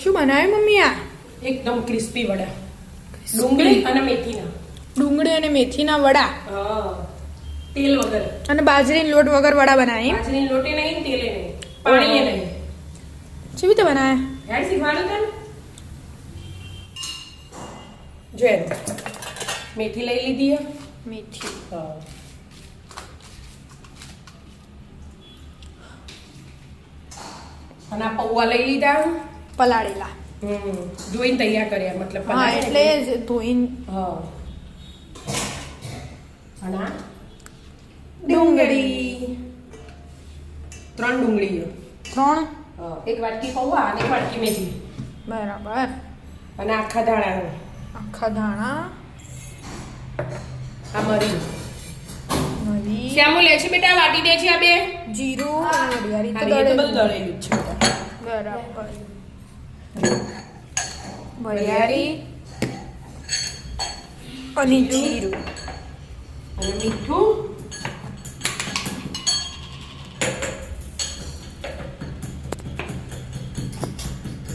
શું બનાવ્યું મમ્મી આ? એકદમ ક્રિસ્પી વડા, ડુંગળી અને મેથીના. ડુંગળી અને મેથીના વડા. હા, તેલ વગર. અને બાજરીના લોટ વગર વડા બનાવી. બાજરીના લોટે નહીં, તેલે નહીં, પાણીએ નહીં. કેવી રીતે બનાવ્યા? યાર શીખવાડું તને. જો મેથી લઈ લીધી. મેથી. હા. અને આ પૌવા લઈ લીધા, પલાળેલા. ધોઈને તૈયાર કર્યા, મતલબ હા, એટલે જ ધોઈને. હા. અને આ ડુંગળી. 3 ડુંગળી. 3. એક વાટકી પૌવા અને એક વાટકી મેથી. બરાબર. અને આખા ધાણા. આખા ધાણા. આ મરી. મરી. શ્યામુ લે છે બેટા, વાટી દે છે આ બે. જીરું અને વરિયાળી તો આ બધું દળેલું. દળેલું જ છે બેટા. બરાબર. વરિયાળી અને જીરું અને મીઠું.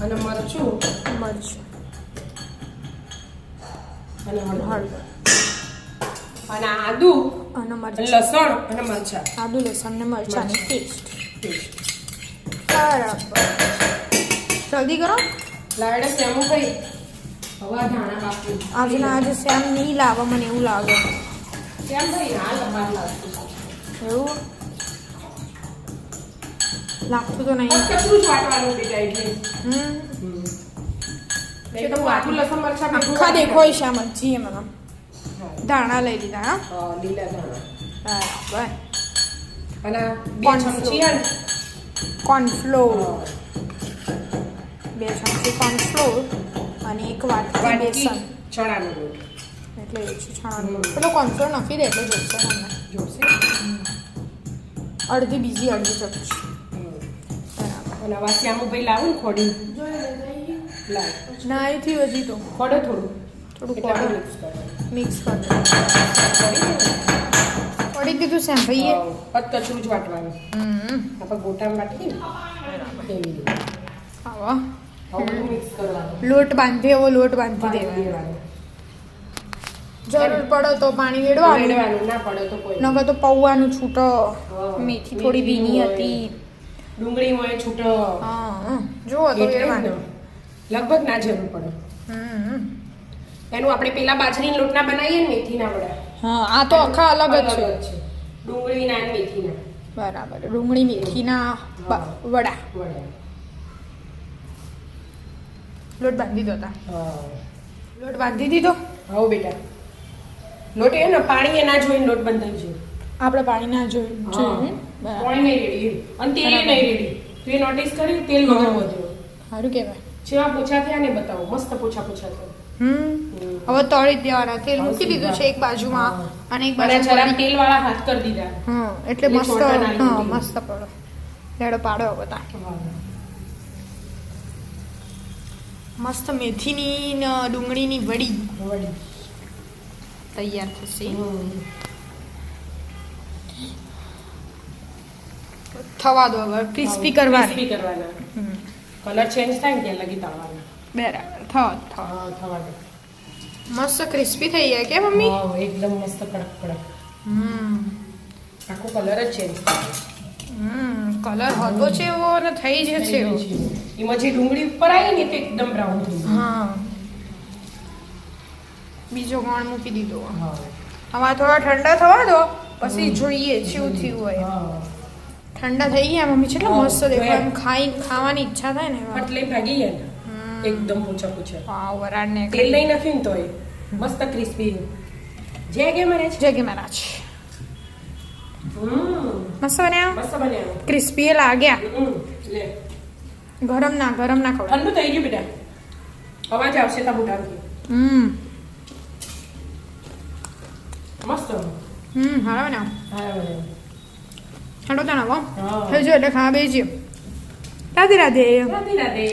અને મરચું. મરચું અને હળદર. હળદર અને આદુ અને અને મરચાં. લસણ અને મરચાં. આદુ લસણ ને મરચાંની પેસ્ટ. પેસ્ટ. બરાબર. જલ્દી કરો. લાડે શ્યામુ ભાઈ, હવે આ ધાણા બાફી. આજના આજે સેમ નહીં લાવે, મને એવું લાગે. શ્યામ ભાઈ આ લંબાર લાગતું. એવું લાગતું તો નહીં. કેટલું જ વાટવાનું બેટા એટલે. નહીં તો આદુ લસણ મરચાં આખા દેખો છે આ મરચી એમાં. ધાણા લઈ લીધા. હા, લીલા ધાણા. બરાબર. અને 2 કોર્નફ્લોર. ચમચી હે ને. કોર્નફ્લોર. 2 ચમચી કોર્નફ્લોર અને 1 વાટકી વાટકી બેસન. ચણાનો લોટ. એટલે એ છે છાણાનો લોટ. પેલો કોર્નફ્લોર નાખી દે એટલે જોશે તમને. જોશે. અડધી બીજી અડધી ચમચી. બરાબર. અને આવા શ્યામુભાઈ લાવું ને ખોડી. લાવ. ના એથી હજી તો ખોડે થોડું. થોડું એટલે કોડો મિક્સ મિક્સ કરવાનું. કરી પડી દીધું સેમ ભાઈએ. કચરું જ વાટવાનું. આપણે ગોટામાં વાટીએ ને એવી રીતે. આવો હવે બધું મિક્સ કરવાનું. લોટ બાંધી એવો લોટ બાંધી પાણી દેવાનો. દેવાનું. જરૂર પડે તો પાણી વેડવાનું. રેડવાનું ના પડે તો કોઈ નકર તો પૌવાનું છૂટો. હા. મેથી થોડી ભીની હતી. ડુંગળી હોય છૂટો. હા, જુઓ તો એટલે વેડવાનું. લગભગ ના જરૂર પડે. એનું આપણે પેલા બાજરીના લોટના બનાવીએ ને મેથીના વડા. હા, આ તો આખા અલગ જ છે. ડુંગળીના અને મેથીના. બરાબર. ડુંગળી મેથીના વડા. વડા. લોટ બાંધી દો તા. હા. લોટ બાંધી દીધો. હા બેટા. લોટ એ ને પાણી એ ના જોઈને લોટ બંધાઈ જોઈએ. આપણે પાણી ના જોયું. બરાબર. પાણી નહીં રેડી અને તેલ નહીં રેડી. તું એ નોટિસ કર્યું તેલ વગર વધ્યો. સારું કહેવાય. જેવા પોછા થયા ને બતાવો, મસ્ત પોછા થયા. હવે તળી જ દેવાના. તેલ મૂકી દીધું છે એક બાજુમાં અને એક અને જરા બાજુ તેલ વાળા હાથ કરી દીધા. એટલે મસ્ત. ચોંટા ના હા, લીધી. મસ્ત પડો. લેડો પાડો બધા. મસ્ત મેથીની ને ડુંગળીની વડી વળી. તૈયાર થશે. થવા દો હવે. ક્રિસ્પી કરવાની. ક્રિસ્પી કરવાના. કલર ચેન્જ થાય ને ત્યાં લગી તળવાના. બરાબર. થવા થવા દે. મસ્ત ક્રિસ્પી થઈ જાય કે મમ્મી? હા, એકદમ મસ્ત કડક કડક. આખો કલર જ ચેન્જ થાય. કલર હતો છે એવો ને થઈ જશે એવો. એમાં જે ડુંગળી ઉપર આવી ને તો એકદમ બ્રાઉન થઈ ગઈ. હા, બીજો ગોળ મૂકી દીધો. હા. આમાં થોડા ઠંડા થવા દો પછી જોઈએ શું થયું હોય. હા. ઠંડા થઈ ગયા મમ્મી. કેટલા હા, મસ્ત દેખો. એમ ખાવાની ઈચ્છા થાય ને એવા. એટલે ભાગી ગયા ને એકદમ પૂછા પૂછા. વાવ, વરાળ ને તેલ નહીં નથી ને તોય મસ્ત ક્રિસ્પી. જય કે મારે છે. જય કે મહારાજ. મસ્ત બન્યા. મસ્ત બન્યા. ક્રિસ્પી લાગ્યા. લે ગરમ ના ખવડાવ. ઠંડુ થઈ ગયું બેટા. અવાજ આવશે તા મોટાથી. મસ્ત. હારા બન્યા. હા બન્યા. ઠંડો તણાવો હા. થઈ જો એટલે ખાવા બેસી. રાધે રાધે. રાધે રાધે.